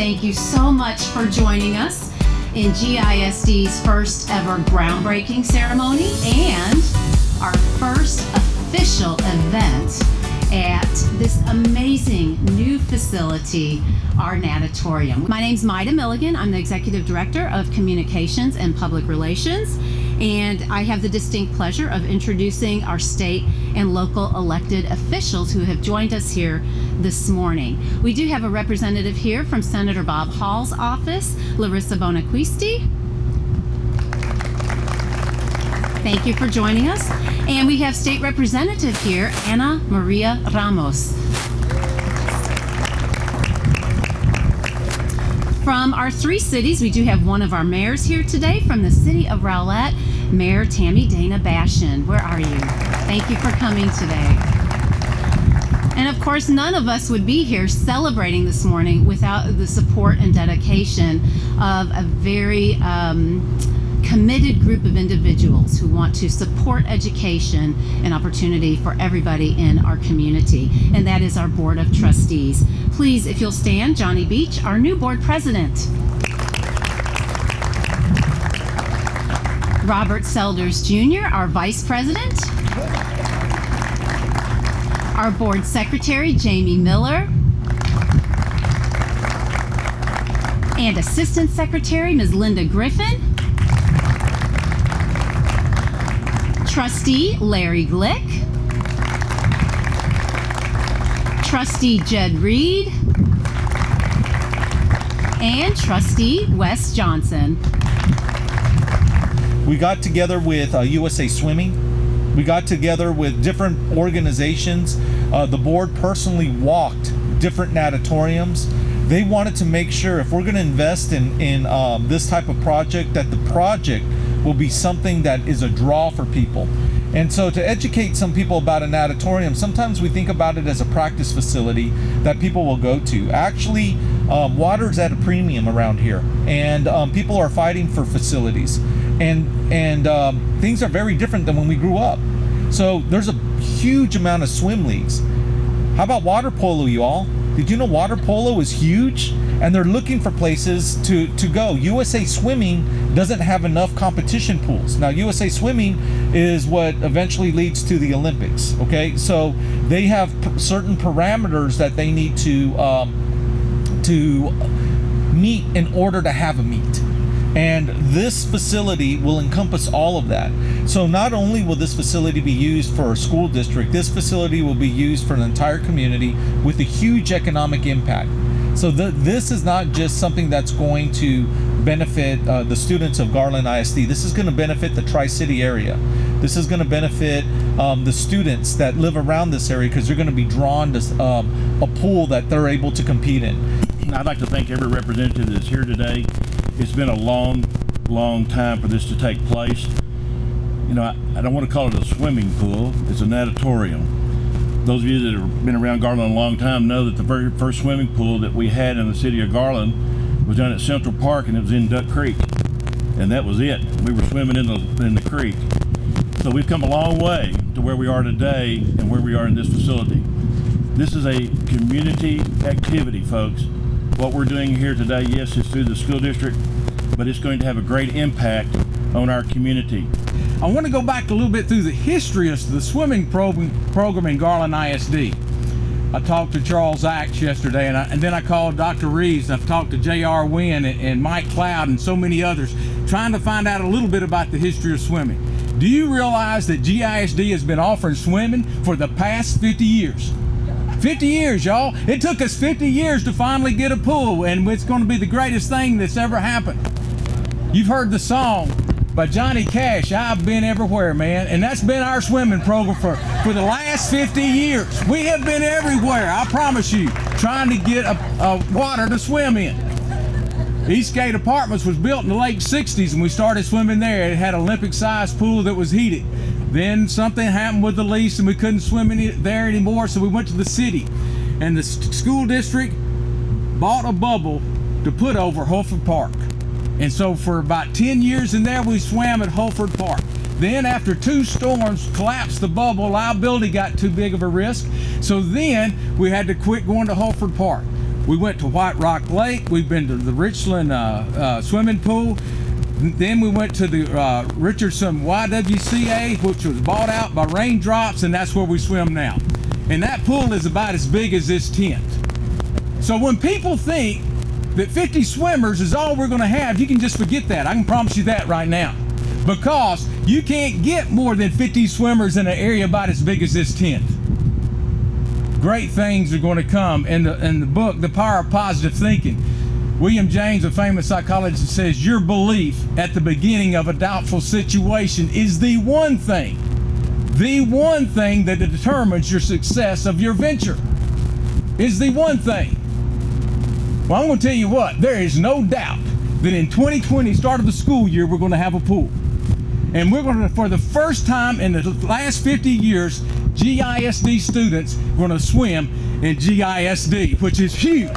thank you so much for joining us in GISD's first ever groundbreaking ceremony and our first official event at this amazing new facility, our natatorium. My name's Maida Milligan. I'm the Executive Director of Communications and Public Relations, and I have the distinct pleasure of introducing our state and local elected officials who have joined us here this morning. We do have a representative here from Senator Bob Hall's office, Larissa Bonaquisti. Thank you for joining us. And we have State Representative here, Ana Maria Ramos. From our three cities, we do have one of our mayors here today. From the city of Rowlett, Mayor Tammy Dana Bashan. Where are you? Thank you for coming today. And of course, none of us would be here celebrating this morning without the support and dedication of a very committed group of individuals who want to support education and opportunity for everybody in our community, and that is our Board of Trustees. Please, if you'll stand, Johnny Beach, our new board president. Robert Selders Jr., our vice president. Our board secretary, Jamie Miller. And assistant secretary, Ms. Linda Griffin. Trustee Larry Glick, Trustee Jed Reed, and Trustee Wes Johnson. We got together with USA Swimming. We got together with different organizations. The board personally walked different natatoriums. They wanted to make sure if we're going to invest in this type of project, that the project will be something that is a draw for people. And so to educate some people about a natatorium, sometimes we think about it as a practice facility that people will go to. Actually, water's at a premium around here, and people are fighting for facilities. And things are very different than when we grew up. So there's a huge amount of swim leagues. How about water polo, you all? Did you know water polo is huge? And they're looking for places to go. USA Swimming doesn't have enough competition pools. Now, USA Swimming is what eventually leads to the Olympics, okay? So they have certain parameters that they need to meet in order to have a meet. And this facility will encompass all of that. So not only will this facility be used for a school district, this facility will be used for an entire community with a huge economic impact. So this is not just something that's going to benefit the students of Garland ISD. This is going to benefit the Tri-City area. This is going to benefit the students that live around this area, because they're going to be drawn to a pool that they're able to compete in. I'd like to thank every representative that's here today. It's been a long time for this to take place. You know, I don't want to call it a swimming pool. It's a natatorium. Those of you that have been around Garland a long time know that the very first swimming pool that we had in the city of Garland was down at Central Park, and it was in Duck Creek, and that was it. We were swimming in the creek. So we've come a long way to where we are today and where we are in this facility. This is a community activity, folks. What we're doing here today, yes, it's through the school district, but it's going to have a great impact on our community. I want to go back a little bit through the history of the swimming program in Garland ISD. I talked to Charles Axe yesterday, and then I called Dr. Reeves, and I've talked to J.R. Wynn and Mike Cloud and so many others, trying to find out a little bit about the history of swimming. Do you realize that GISD has been offering swimming for the past 50 years? 50 years, y'all. It took us 50 years to finally get a pool, and it's going to be the greatest thing that's ever happened. You've heard the song by Johnny Cash, I've Been Everywhere, man, and that's been our swimming program for the last 50 years. We have been everywhere, I promise you, trying to get a water to swim in. Eastgate Apartments was built in the late 60s, and we started swimming there. It had an Olympic-sized pool that was heated. Then something happened with the lease, and we couldn't swim there anymore, so we went to the city. And the school district bought a bubble to put over Holford Park. And so for about 10 years in there, we swam at Holford Park. Then after 2 storms collapsed the bubble, liability got too big of a risk. So then we had to quit going to Holford Park. We went to White Rock Lake. We've been to the Richland swimming pool. Then we went to the Richardson YWCA, which was bought out by Raindrops, and that's where we swim now. And that pool is about as big as this tent. So when people think that 50 swimmers is all we're going to have, you can just forget that. I can promise you that right now. Because you can't get more than 50 swimmers in an area about as big as this tent. Great things are going to come. In the book, The Power of Positive Thinking, William James, a famous psychologist, says your belief at the beginning of a doubtful situation is the one thing that determines your success of your venture. Is the one thing. Well, I'm going to tell you what, there is no doubt that in 2020, start of the school year, we're going to have a pool. And we're going to, for the first time in the last 50 years, GISD students are going to swim in GISD, which is huge.